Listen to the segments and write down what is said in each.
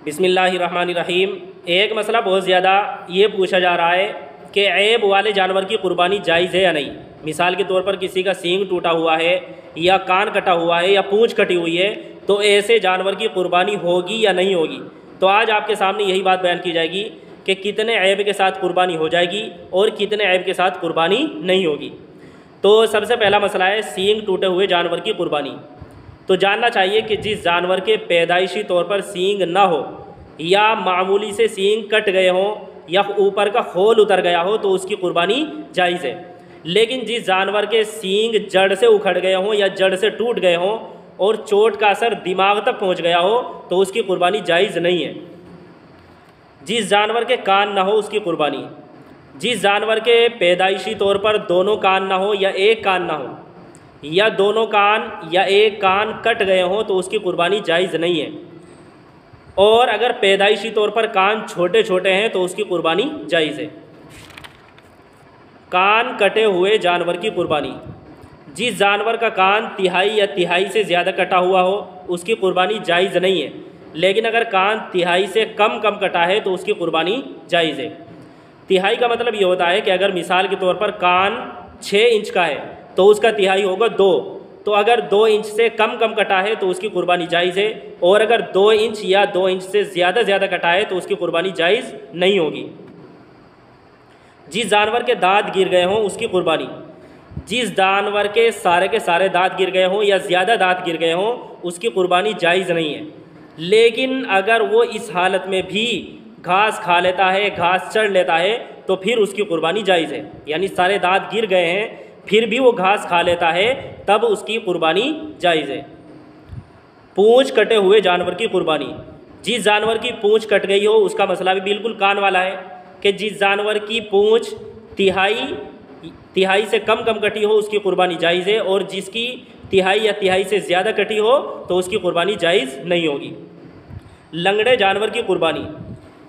بسم اللہ الرحمن الرحیم۔ ایک مسئلہ بہت زیادہ یہ پوچھا جا رہا ہے کہ عیب والے جانور کی قربانی جائز ہے یا نہیں۔ مثال کے طور پر کسی کا سینگ ٹوٹا ہوا ہے یا کان کٹا ہوا ہے یا پونچھ کٹی ہوئی ہے، تو ایسے جانور کی قربانی ہوگی یا نہیں ہوگی۔ تو آج آپ کے سامنے یہی بات بیان کی جائے گی کہ کتنے عیب کے ساتھ قربانی ہو جائے گی اور کتنے عیب کے ساتھ قربانی نہیں ہوگی۔ تو سب سے پہلا مسئلہ ہے سینگ ٹوٹے ہوئے جانور کی قربانی۔ تو جاننا چاہیے کہ جس جانور کے پیدائشی طور پر سینگ نہ ہو یا معمولی سے سینگ کٹ گئے ہوں یا اوپر کا خول اتر گیا ہو تو اس کی قربانی جائز ہے۔ لیکن جس جانور کے سینگ جڑ سے اکھڑ گئے ہوں یا جڑ سے ٹوٹ گئے ہوں اور چوٹ کا اثر دماغ تک پہنچ گیا ہو تو اس کی قربانی جائز نہیں ہے۔ جس جانور کے کان نہ ہو اس کی قربانی، جس جانور کے پیدائشی طور پر دونوں کان نہ ہو یا ایک کان نہ ہو یا دونوں کان یا ایک کان کٹ گئے ہوں تو اس کی قربانی جائز نہیں ہے۔ اور اگر پیدائشی طور پر کان چھوٹے چھوٹے ہیں تو اس کی قربانی جائز ہے۔ کان کٹے ہوئے جانور کی قربانی، جس جانور کا کان تہائی یا تہائی سے زیادہ کٹا ہوا ہو اس کی قربانی جائز نہیں ہے، لیکن اگر کان تہائی سے کم کٹا ہے تو اس کی قربانی جائز ہے۔ تہائی کا مطلب یہ ہوتا ہے کہ اگر مثال کے طور پر کان 6 انچ کا ہے تو اس کا تہائی ہوگا 2، تو اگر 2 انچ سے کم کٹا ہے تو اس کی قربانی جائز ہے، اور اگر 2 انچ یا 2 انچ سے زیادہ کٹا ہے تو اس کی قربانی جائز نہیں ہوگی۔ جس جانور کے دانت گر گئے ہوں اس کی قربانی، جس جانور کے سارے دانت گر گئے ہوں یا زیادہ دانت گر گئے ہوں اس کی قربانی جائز نہیں ہے، لیکن اگر وہ اس حالت میں بھی گھاس کھا لیتا ہے، گھاس چڑھ لیتا ہے تو پھر اس کی قربانی جائز ہے۔ یعنی سارے دانت گر گئے ہیں پھر بھی وہ گھاس کھا لیتا ہے تب اس کی قربانی جائز ہے۔ پونچھ کٹے ہوئے جانور کی قربانی، جس جانور کی پونچھ کٹ گئی ہو اس کا مسئلہ بھی بالکل کان والا ہے کہ جس جانور کی پونچھ تہائی سے کم کٹی ہو اس کی قربانی جائز ہے، اور جس کی تہائی یا تہائی سے زیادہ کٹی ہو تو اس کی قربانی جائز نہیں ہوگی۔ لنگڑے جانور کی قربانی،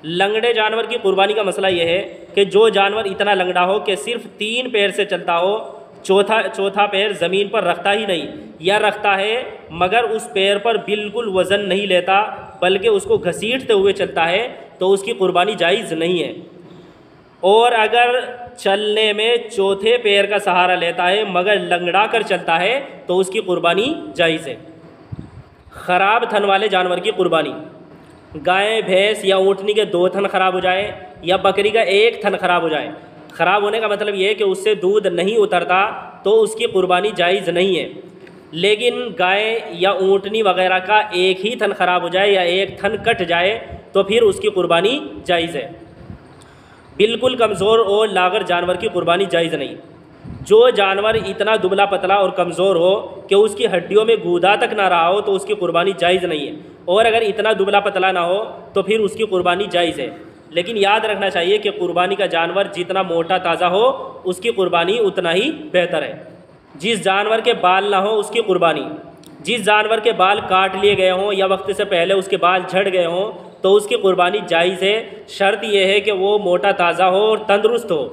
لنگڑے جانور کی قربانی کا مسئلہ یہ ہے کہ جو جانور اتنا لنگڑا ہو کہ صرف 3 پیر سے چلتا ہو، چوتھا پیر زمین پر رکھتا ہی نہیں، یا رکھتا ہے مگر اس پیر پر بالکل وزن نہیں لیتا بلکہ اس کو گھسیٹتے ہوئے چلتا ہے تو اس کی قربانی جائز نہیں ہے۔ اور اگر چلنے میں چوتھے پیر کا سہارا لیتا ہے مگر لنگڑا کر چلتا ہے تو اس کی قربانی جائز ہے۔ خراب تھن والے جانور کی قربانی، گائے بھینس یا اونٹنی کے 2 تھن خراب ہو جائے یا بکری کا 1 تھن خراب ہو جائے، خراب ہونے کا مطلب یہ ہے کہ اس سے دودھ نہیں اترتا تو اس کی قربانی جائز نہیں ہے، لیکن گائے یا اونٹنی وغیرہ کا 1 ہی تھن خراب ہو جائے یا 1 تھن کٹ جائے تو پھر اس کی قربانی جائز ہے۔ بالکل کمزور اور لاغر جانور کی قربانی جائز نہیں، جو جانور اتنا دبلا پتلا اور کمزور ہو کہ اس کی ہڈیوں میں گودا تک نہ رہا ہو تو اس کی قربانی جائز نہیں ہے، اور اگر اتنا دبلا پتلا نہ ہو تو پھر اس کی قربانی جائز ہے۔ لیکن یاد رکھنا چاہیے کہ قربانی کا جانور جتنا موٹا تازہ ہو اس کی قربانی اتنا ہی بہتر ہے۔ جس جانور کے بال نہ ہو اس کی قربانی، جس جانور کے بال کاٹ لیے گئے ہوں یا وقت سے پہلے اس کے بال جھڑ گئے ہوں تو اس کی قربانی جائز ہے، شرط یہ ہے کہ وہ موٹا تازہ ہو اور تندرست ہو۔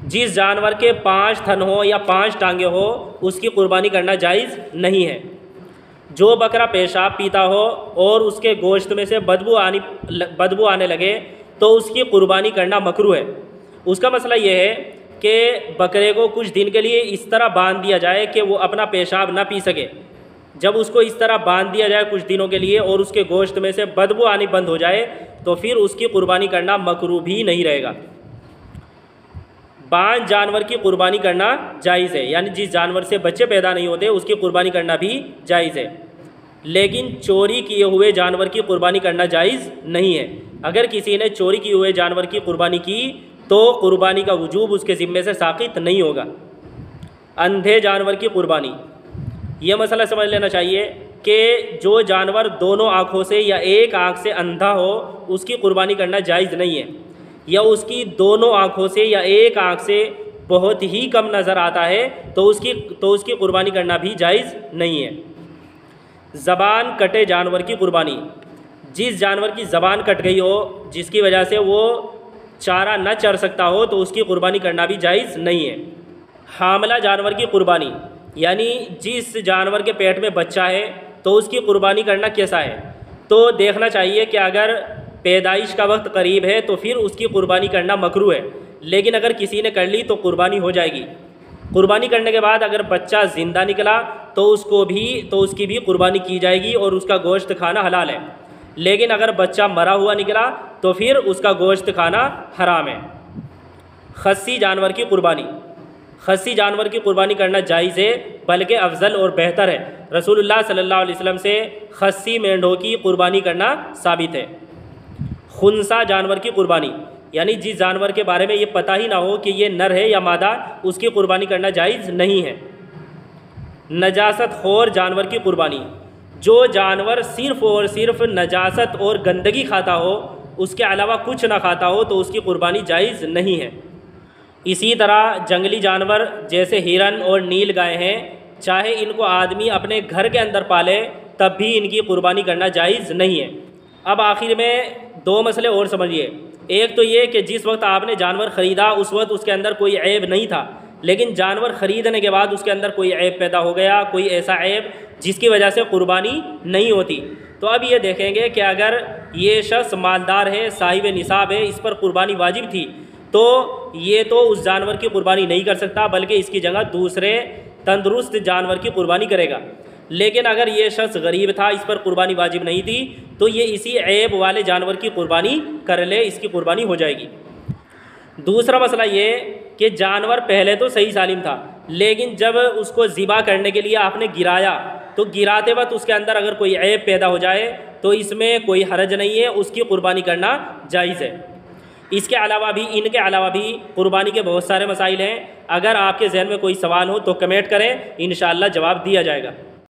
جس جانور کے 5 تھن ہو یا 5 ٹانگیں ہو اس کی قربانی کرنا جائز نہیں ہے۔ جو بکرا پیشاب پیتا ہو اور اس کے گوشت میں سے بدبو آنے لگے تو اس کی قربانی کرنا مکروہ ہے۔ اس کا مسئلہ یہ ہے کہ بکرے کو کچھ دن کے لیے اس طرح باندھ دیا جائے کہ وہ اپنا پیشاب نہ پی سکے۔ جب اس کو اس طرح باندھ دیا جائے کچھ دنوں کے لیے اور اس کے گوشت میں سے بدبو آنی بند ہو جائے تو پھر اس کی قربانی کرنا مکروہ بھی نہیں رہے گا۔ بانجھ جانور کی قربانی کرنا جائز ہے، یعنی جس جانور سے بچے پیدا نہیں ہوتے اس کی قربانی کرنا بھی جائز ہے، لیکن چوری کیے ہوئے جانور کی قربانی کرنا جائز نہیں ہے۔ اگر کسی نے چوری کیے ہوئے جانور کی قربانی کی تو قربانی کا وجوب اس کے ذمے سے ساقط نہیں ہوگا۔ اندھے جانور کی قربانی، یہ مسئلہ سمجھ لینا چاہیے کہ جو جانور دونوں آنکھوں سے یا ایک آنکھ سے اندھا ہو اس کی قربانی کرنا جائز نہیں ہے، یا اس کی دونوں آنکھوں سے یا ایک آنکھ سے بہت ہی کم نظر آتا ہے تو اس کی قربانی کرنا بھی جائز نہیں ہے۔ زبان کٹے جانور کی قربانی، جس جانور کی زبان کٹ گئی ہو جس کی وجہ سے وہ چارہ نہ چر سکتا ہو تو اس کی قربانی کرنا بھی جائز نہیں ہے۔ حاملہ جانور کی قربانی، یعنی جس جانور کے پیٹ میں بچہ ہے تو اس کی قربانی کرنا کیسا ہے؟ تو دیکھنا چاہیے کہ اگر پیدائش کا وقت قریب ہے تو پھر اس کی قربانی کرنا مکروہ ہے، لیکن اگر کسی نے کر لی تو قربانی ہو جائے گی۔ قربانی کرنے کے بعد اگر بچہ زندہ نکلا تو اس کی بھی قربانی کی جائے گی اور اس کا گوشت کھانا حلال ہے، لیکن اگر بچہ مرا ہوا نکلا تو پھر اس کا گوشت کھانا حرام ہے۔ خصی جانور کی قربانی، خصی جانور کی قربانی کرنا جائز ہے، بلکہ افضل اور بہتر ہے۔ رسول اللہ صلی اللہ علیہ وسلم سے خصی مینڈھوں کی قربانی کرنا ثابت ہے۔ خنثی جانور کی قربانی، یعنی جس جانور کے بارے میں یہ پتہ ہی نہ ہو کہ یہ نر ہے یا مادہ، اس کی قربانی کرنا جائز نہیں ہے۔ نجاست خور جانور کی قربانی، جو جانور صرف اور صرف نجاست اور گندگی کھاتا ہو، اس کے علاوہ کچھ نہ کھاتا ہو، تو اس کی قربانی جائز نہیں ہے۔ اسی طرح جنگلی جانور جیسے ہرن اور نیل گائے ہیں، چاہے ان کو آدمی اپنے گھر کے اندر پالے تب بھی ان کی قربانی کرنا جائز نہیں ہے۔ اب آخر میں دو مسئلے اور سمجھیے۔ ایک تو یہ کہ جس وقت آپ نے جانور خریدا اس وقت اس کے اندر کوئی عیب نہیں تھا، لیکن جانور خریدنے کے بعد اس کے اندر کوئی عیب پیدا ہو گیا، کوئی ایسا عیب جس کی وجہ سے قربانی نہیں ہوتی، تو اب یہ دیکھیں گے کہ اگر یہ شخص مالدار ہے، صاحب نصاب ہے، اس پر قربانی واجب تھی، تو یہ تو اس جانور کی قربانی نہیں کر سکتا، بلکہ اس کی جگہ دوسرے تندرست جانور کی قربانی کرے گا۔ لیکن اگر یہ شخص غریب تھا، اس پر قربانی واجب نہیں تھی، تو یہ اسی عیب والے جانور کی قربانی کر لے، اس کی قربانی ہو جائے گی۔ دوسرا مسئلہ یہ کہ جانور پہلے تو صحیح سالم تھا، لیکن جب اس کو ذبح کرنے کے لیے آپ نے گرایا تو گراتے وقت اس کے اندر اگر کوئی عیب پیدا ہو جائے تو اس میں کوئی حرج نہیں ہے، اس کی قربانی کرنا جائز ہے۔ ان کے علاوہ بھی قربانی کے بہت سارے مسائل ہیں۔ اگر آپ کے ذہن میں کوئی سوال ہو تو کمنٹ کریں، انشاءاللہ جواب دیا جائے گا۔